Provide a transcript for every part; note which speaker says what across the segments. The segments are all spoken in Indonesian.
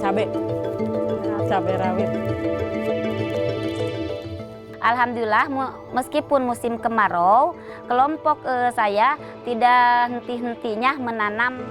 Speaker 1: Cabai, cabai rawit.
Speaker 2: Alhamdulillah, meskipun musim kemarau, kelompok saya tidak henti-hentinya menanam.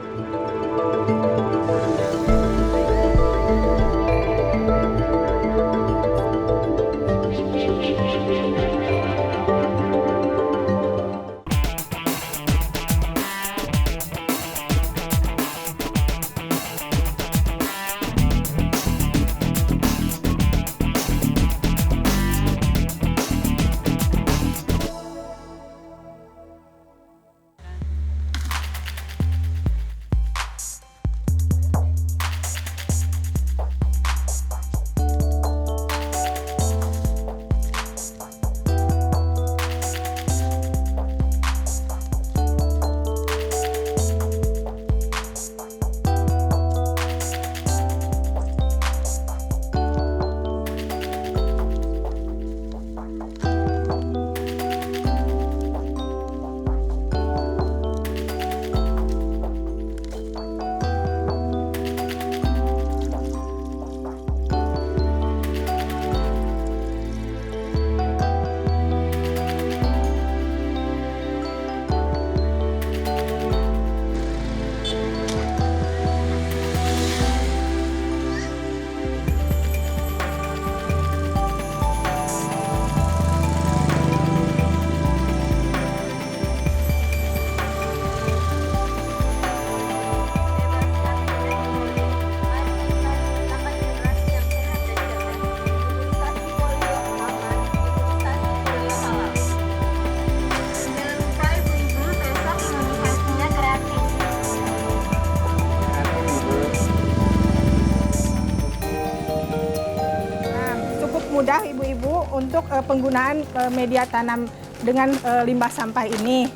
Speaker 3: Mudah ibu-ibu untuk penggunaan media tanam dengan limbah sampah ini.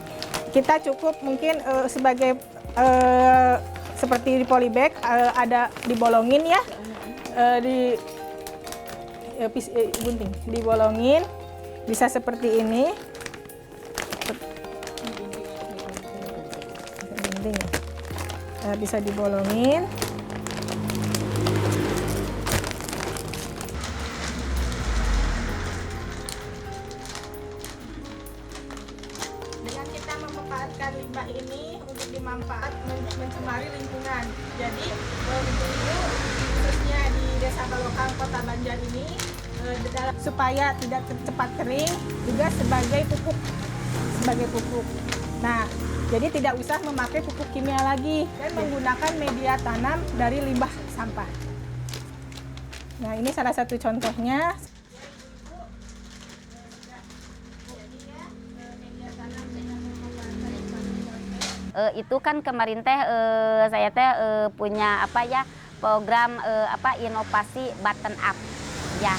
Speaker 3: Kita cukup mungkin sebagai seperti di polybag ada dibolongin ya, gunting, dibolongin bisa seperti ini. Gunting ya. Bisa dibolongin. Memanfaatkan limbah ini untuk mencemari lingkungan. Jadi ibu-ibu khususnya di Desa Balokang, Kota Banjar ini supaya tidak cepat kering juga sebagai pupuk. Nah, jadi tidak usah memakai pupuk kimia lagi dan menggunakan media tanam dari limbah sampah. Nah, ini salah satu contohnya.
Speaker 2: Itu kan kemarin teh saya teh punya program inovasi button up ya.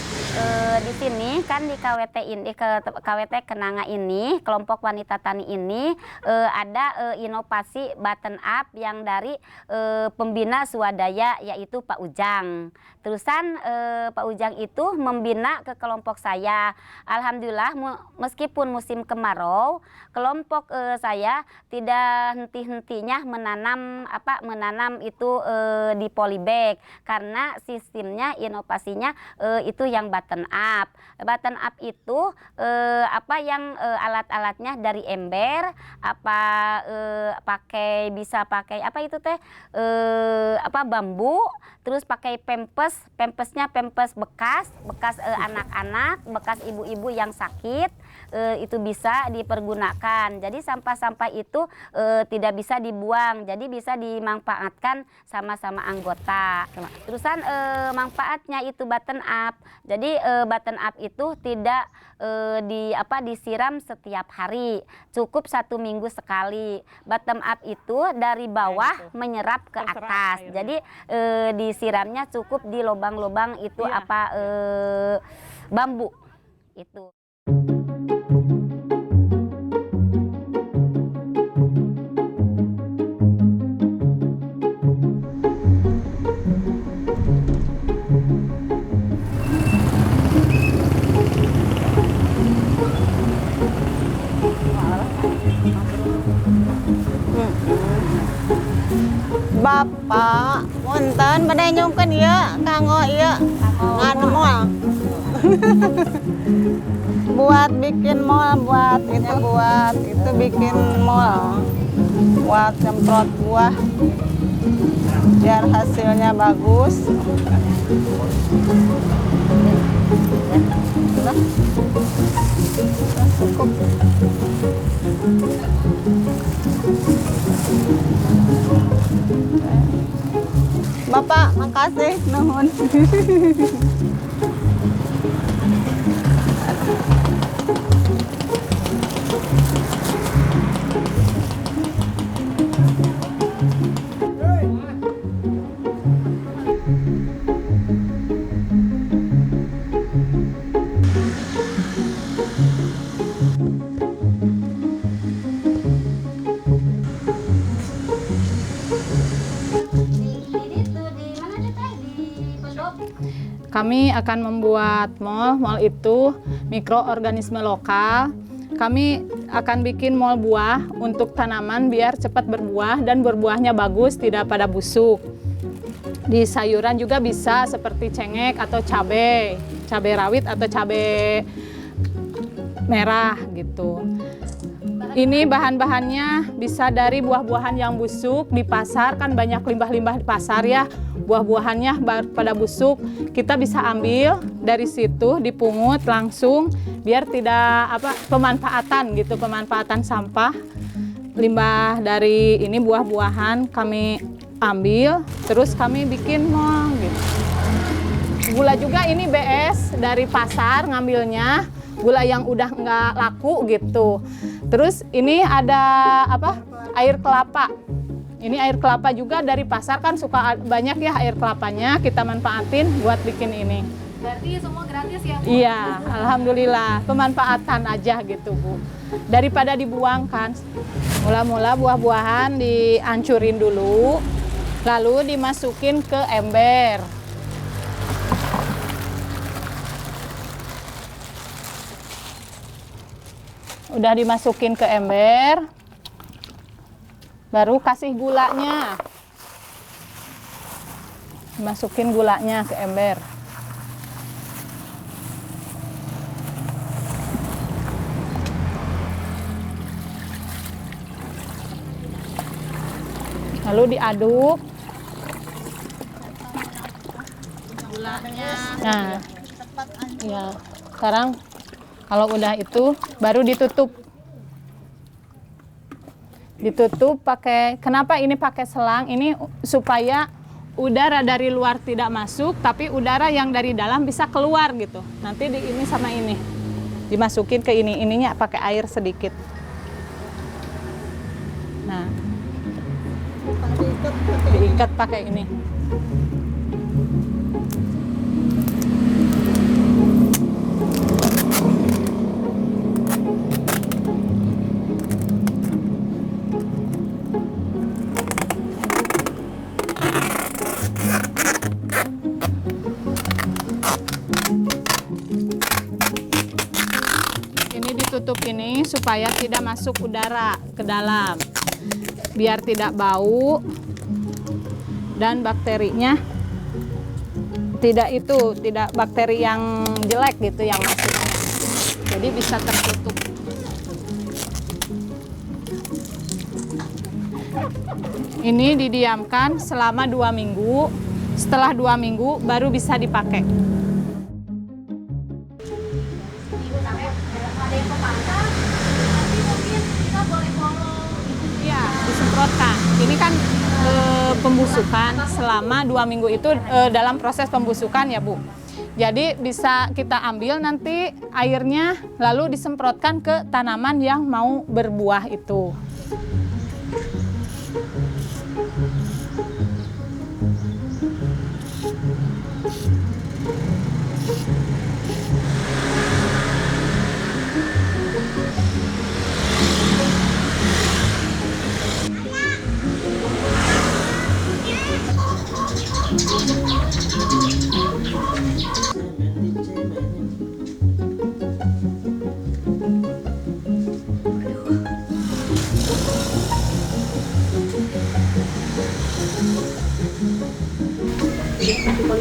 Speaker 2: Di sini kan di KWT ini KWT Kenanga ini kelompok wanita tani ini ada inovasi button up yang dari pembina swadaya yaitu Pak Ujang. Terusan Pak Ujang itu membina ke kelompok saya. Alhamdulillah meskipun musim kemarau, kelompok saya tidak henti-hentinya menanam itu di polybag karena sistemnya inovasinya itu yang button up. Button up itu alat-alatnya dari ember, bisa pakai bambu, terus pakai pempesnya pempes bekas anak-anak, bekas ibu-ibu yang sakit, itu bisa dipergunakan. Jadi sampah-sampah itu tidak bisa dibuang, jadi bisa dimanfaatkan sama-sama anggota. Terusan manfaatnya itu button up. Jadi button up itu tidak disiram setiap hari, cukup 1 minggu sekali. Bottom up itu dari bawah menyerap ke atas. Jadi disiramnya cukup di lubang-lubang itu bambu itu.
Speaker 4: Bapak, wonten badai nyungkeun ieu kanggo ieu ngademol. Buat bikin mall, buat itu bikin mall. Buat semprot buah biar hasilnya bagus. Cukup. Bapak, makasih, nuhun.
Speaker 1: Kami akan membuat mall. Mall itu mikroorganisme lokal. Kami akan bikin mall buah untuk tanaman biar cepat berbuah dan berbuahnya bagus, tidak pada busuk. Di sayuran juga bisa seperti cengkeh atau cabai rawit atau cabai merah gitu. Ini bahan-bahannya bisa dari buah-buahan yang busuk. Di pasar kan banyak limbah-limbah di pasar ya. Buah-buahannya pada busuk, kita bisa ambil dari situ, dipungut langsung biar tidak pemanfaatan gitu, pemanfaatan sampah. Limbah dari ini buah-buahan kami ambil, terus kami bikin mall gitu. Gula juga ini BS dari pasar ngambilnya, gula yang udah nggak laku gitu. Terus ini ada air kelapa. Ini air kelapa juga dari pasar kan suka banyak ya air kelapanya, kita manfaatin buat bikin ini.
Speaker 5: Berarti semua gratis ya, Bu?
Speaker 1: Iya, alhamdulillah pemanfaatan aja gitu, Bu. Daripada dibuang kan. Mula-mula buah-buahan dihancurin dulu, lalu dimasukin ke ember. Udah dimasukin ke ember, baru kasih gulanya. Masukin gulanya ke ember. Lalu diaduk. Gulanya. Nah, ya. Sekarang kalau udah itu baru ditutup. Ditutup pakai, kenapa ini pakai selang? Ini supaya udara dari luar tidak masuk, tapi udara yang dari dalam bisa keluar gitu. Nanti di ini sama ini dimasukin ke ini, ininya pakai air sedikit. Nah, diikat pakai ini. Tutup ini supaya tidak masuk udara ke dalam, biar tidak bau dan bakterinya tidak bakteri yang jelek gitu yang masuk, jadi bisa tertutup. Ini didiamkan selama 2 minggu. Setelah 2 minggu baru bisa dipakai. Ini kan pembusukan selama 2 minggu itu dalam proses pembusukan ya Bu. Jadi bisa kita ambil nanti airnya lalu disemprotkan ke tanaman yang mau berbuah itu.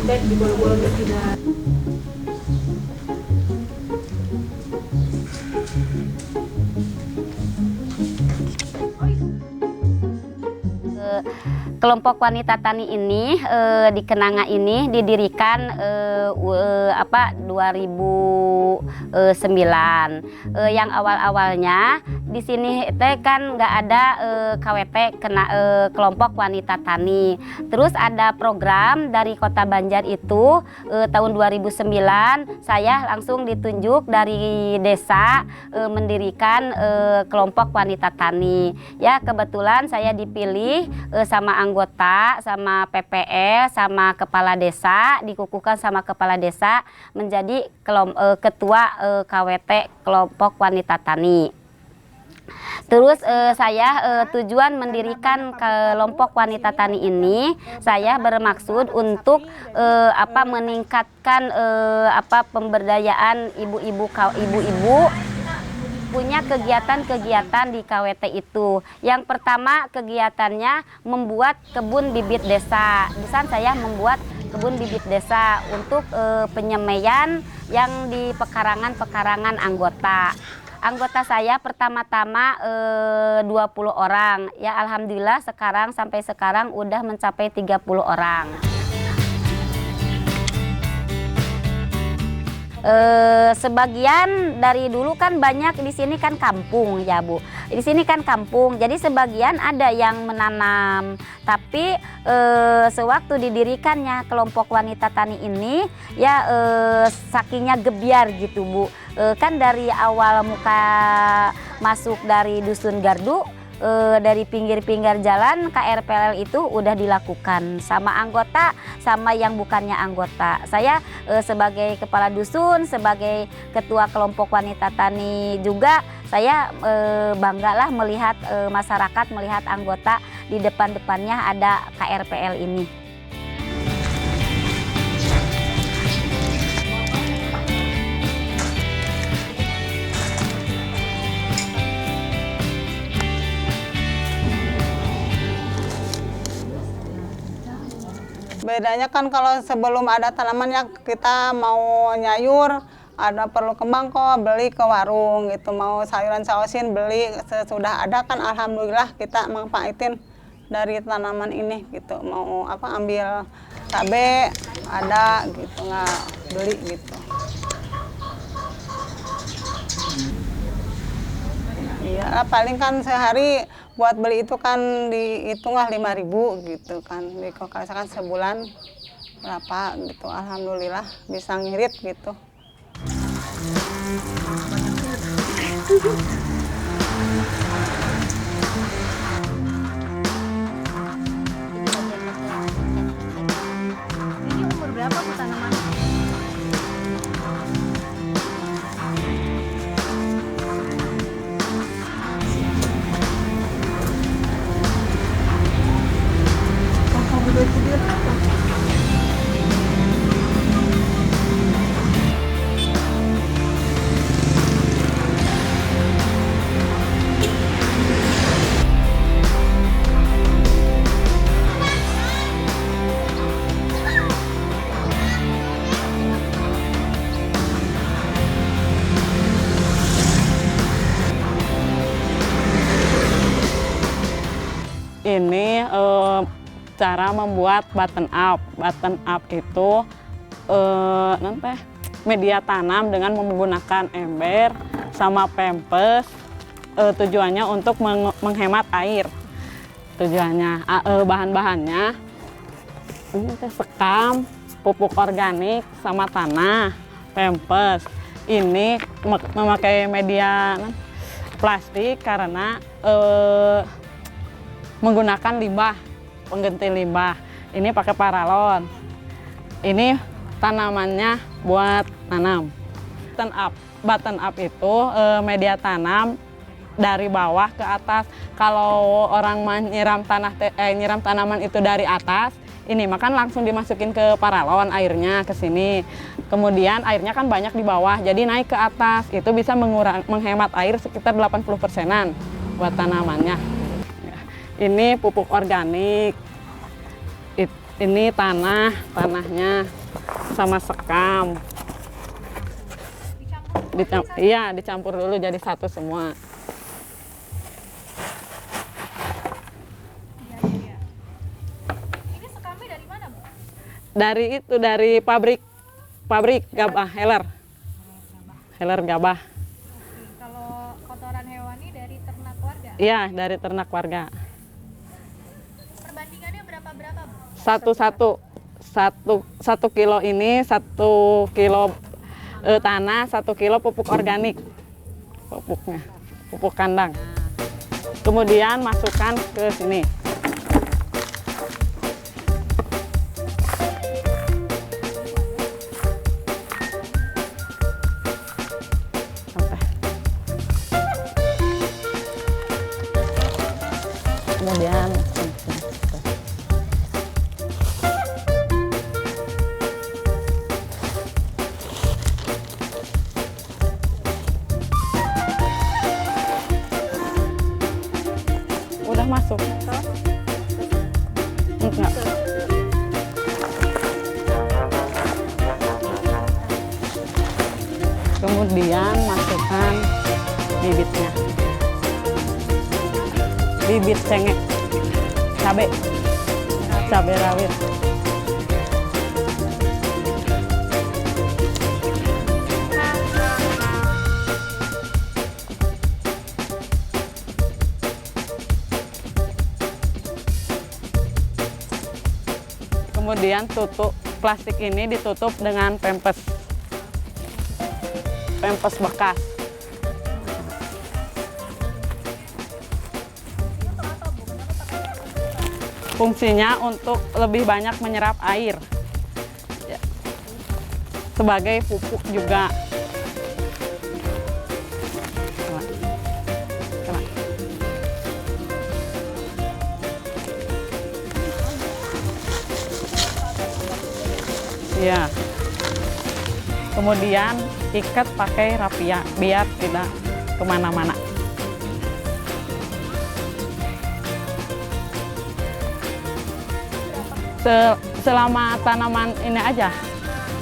Speaker 3: dan dibolong-bolong tidak.
Speaker 2: Kelompok wanita tani ini di Kenanga ini didirikan 2009. Yang awal-awalnya di sini kan nggak ada KWT kelompok wanita tani. Terus ada program dari Kota Banjar itu tahun 2009 saya langsung ditunjuk dari desa mendirikan kelompok wanita tani. Ya kebetulan saya dipilih sama anggota, sama PPL, sama kepala desa, dikukuhkan sama kepala desa menjadi ketua KWT kelompok wanita tani. Terus saya tujuan mendirikan kelompok wanita tani ini, saya bermaksud untuk meningkatkan pemberdayaan ibu-ibu punya kegiatan-kegiatan di KWT itu. Yang pertama kegiatannya membuat kebun bibit desa. Di sana saya membuat kebun bibit desa untuk penyemaian yang di pekarangan-pekarangan anggota. Anggota saya pertama-tama 20 orang. Ya alhamdulillah sampai sekarang udah mencapai 30 orang. Sebagian dari dulu kan banyak di sini kan kampung ya Bu. Di sini kan kampung, jadi sebagian ada yang menanam. Tapi sewaktu didirikannya kelompok wanita tani ini ya sakingnya gebiar gitu Bu. Kan dari awal muka masuk dari Dusun Gardu, dari pinggir-pinggir jalan KRPL itu udah dilakukan sama anggota sama yang bukannya anggota. Saya sebagai kepala dusun, sebagai ketua kelompok wanita tani juga saya banggalah melihat masyarakat, melihat anggota di depan-depannya ada KRPL ini.
Speaker 4: Bedanya kan kalau sebelum ada tanaman yang kita mau nyayur, ada perlu kembang kok beli ke warung gitu, mau sayuran sausin beli, sesudah ada kan alhamdulillah kita manfaatin dari tanaman ini gitu. Mau ambil cabai ada gitu, nggak beli gitu. Iya paling kan sehari buat beli itu kan dihitunglah 5.000 gitu kan. Kalau misalkan sebulan berapa gitu, alhamdulillah bisa ngirit gitu.
Speaker 5: Ini umur berapa Bu tanaman?
Speaker 1: Ini cara membuat button up. Button up itu media tanam dengan menggunakan ember sama pempes. Tujuannya untuk menghemat air. Tujuannya bahan-bahannya ini sekam, pupuk organik sama tanah, pempes. Ini memakai media plastik karena menggunakan limbah, pengganti limbah. Ini pakai paralon. Ini tanamannya buat tanam. Button up itu media tanam dari bawah ke atas. Kalau orang menyiram nyiram tanaman itu dari atas, ini makan langsung dimasukin ke paralon airnya ke sini. Kemudian airnya kan banyak di bawah, jadi naik ke atas. Itu bisa menghemat air sekitar 80%-an buat tanamannya. Ini pupuk organik. Ini tanahnya sama sekam. Iya, dicampur dulu jadi satu semua.
Speaker 5: Ini sekamnya dari mana, Bu?
Speaker 1: Dari pabrik gabah, Heller gabah.
Speaker 5: Kalau kotoran hewani dari ternak warga.
Speaker 1: Iya, dari ternak warga.
Speaker 5: Perbandingannya berapa, Bu?
Speaker 1: Satu kilo ini 1 kilo tanah, 1 kilo pupuk organik, pupuk kandang. Kemudian masukkan ke sini. Sampai. Kemudian udah masuk. Enggak. Kemudian masukkan bibitnya. Bibit cengek, cabai rawit. Kemudian tutup plastik ini ditutup dengan pempes bekas. Fungsinya untuk lebih banyak menyerap air, ya. Sebagai pupuk juga. Kena. Ya. Kemudian ikat pakai rapia biar tidak kemana-mana. Selama tanaman ini aja,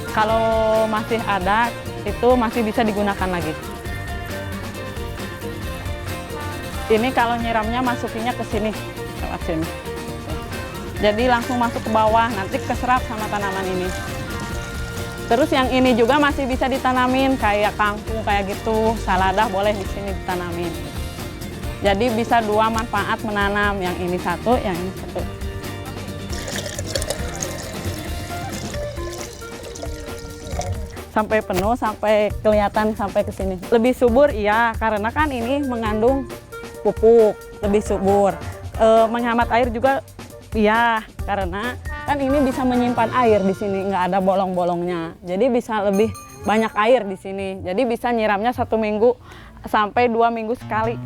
Speaker 1: kalau masih ada itu masih bisa digunakan lagi. Ini kalau nyiramnya masukinnya ke sini, lewat sini. Jadi langsung masuk ke bawah, nanti keserap sama tanaman ini. Terus yang ini juga masih bisa ditanamin kayak kangkung kayak gitu, saladah boleh di sini ditanamin. Jadi bisa dua manfaat menanam, yang ini satu, yang ini satu. Sampai penuh, sampai kelihatan sampai ke sini. Lebih subur iya, karena kan ini mengandung pupuk, lebih subur. Menghemat air juga iya, karena kan ini bisa menyimpan air di sini, nggak ada bolong-bolongnya. Jadi bisa lebih banyak air di sini. Jadi bisa nyiramnya 1 minggu sampai 2 minggu sekali.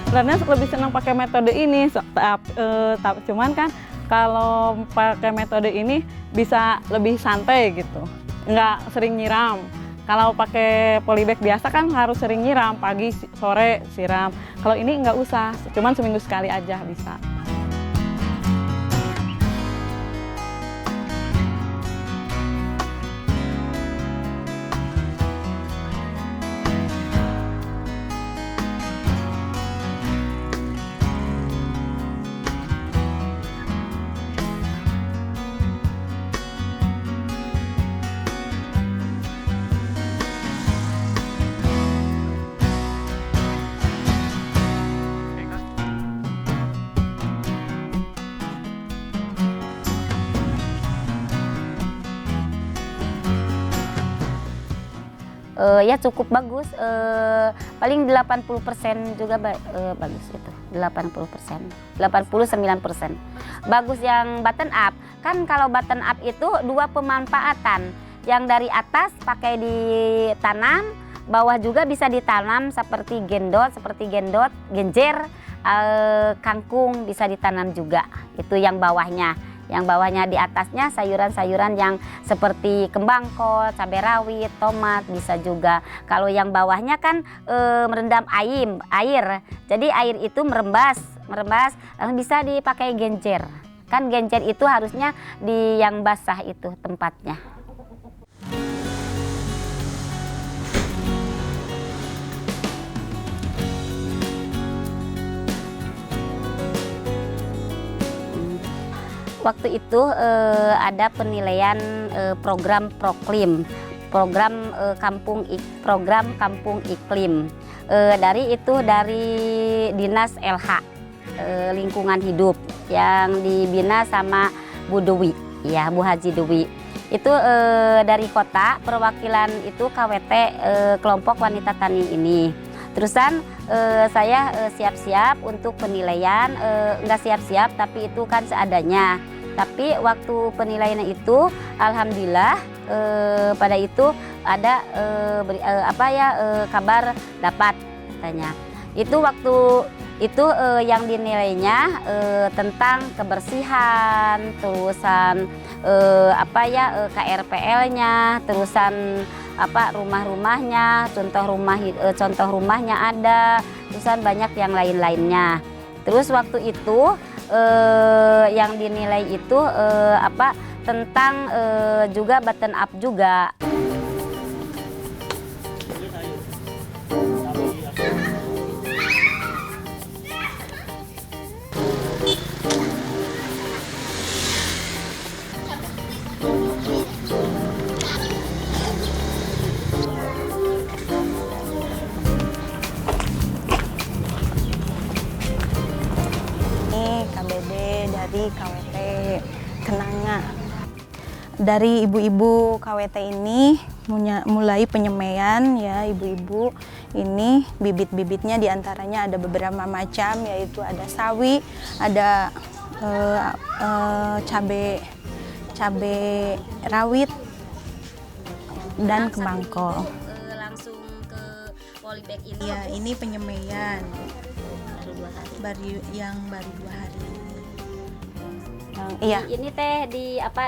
Speaker 1: Sebenarnya lebih senang pakai metode ini, cuman kan kalau pakai metode ini bisa lebih santai gitu, nggak sering nyiram. Kalau pakai polybag biasa kan harus sering nyiram, pagi, sore siram. Kalau ini nggak usah, cuman seminggu sekali aja bisa.
Speaker 2: Ya cukup bagus, paling 80% juga bagus itu, 80%, 89%. Bagus yang button up, kan kalau button up itu 2 pemanfaatan, yang dari atas pakai ditanam, bawah juga bisa ditanam seperti genjer, kangkung bisa ditanam juga, itu yang bawahnya. Yang bawahnya di atasnya sayuran-sayuran yang seperti kembang kol, cabai rawit, tomat bisa juga. Kalau yang bawahnya kan merendam air. Jadi air itu merembas bisa dipakai genjer. Kan genjer itu harusnya di yang basah itu tempatnya. Waktu itu ada penilaian program Proklim, program kampung iklim. Dari Dinas LH Lingkungan Hidup yang dibina sama Bu Dewi, ya Bu Haji Dewi. Itu dari kota perwakilan itu KWT kelompok wanita tani ini. Terusan saya siap-siap untuk penilaian, nggak siap-siap tapi itu kan seadanya. Tapi waktu penilaian itu alhamdulillah pada itu ada kabar dapat katanya. Itu waktu itu yang dinilainya tentang kebersihan, terusan KRPL-nya, terusan rumah-rumahnya, contoh rumahnya ada, terusan banyak yang lain-lainnya. Terus waktu itu yang dinilai itu tentang juga button up juga.
Speaker 6: KBD dari KWT Kenanga. Dari ibu-ibu KWT ini mulai penyemaian ya ibu-ibu ini bibit-bibitnya diantaranya ada beberapa macam, yaitu ada sawi, ada cabai rawit dan kembang kol.
Speaker 2: Langsung ke polybag ini.
Speaker 6: Ya, ini penyemaian baru 2 hari ini. Iya.
Speaker 2: Ini teh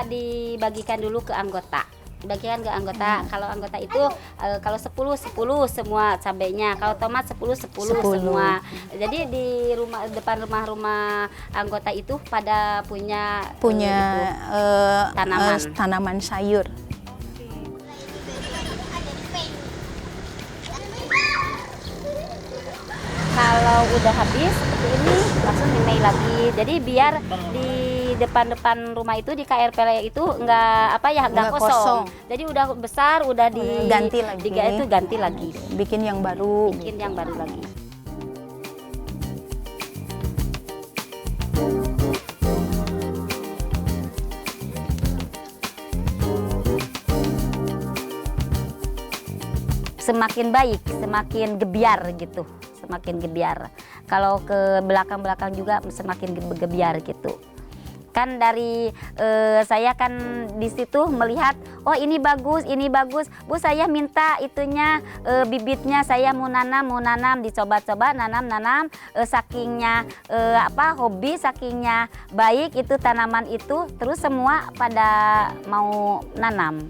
Speaker 2: dibagikan dulu ke anggota. Bagikan ke anggota. Kalau anggota itu kalau 10 semua cabenya. Kalau tomat 10 semua. Jadi di depan rumah anggota itu pada punya
Speaker 6: tanaman sayur.
Speaker 2: Kalau udah habis seperti ini langsung dimei lagi. Jadi biar di depan rumah itu di KRPL itu nggak kosong. Jadi udah besar, udah
Speaker 6: ganti lagi.
Speaker 2: Ganti lagi.
Speaker 6: Bikin yang baru.
Speaker 2: Lagi. Semakin baik, semakin gebiar gitu. Semakin gebiar. Kalau ke belakang-belakang juga semakin gebiar gitu. Kan dari saya kan di situ melihat, oh ini bagus, Bu saya minta itunya bibitnya saya mau nanam, dicoba-coba nanam, sakingnya hobi, sakingnya baik itu tanaman itu, terus semua pada mau nanam.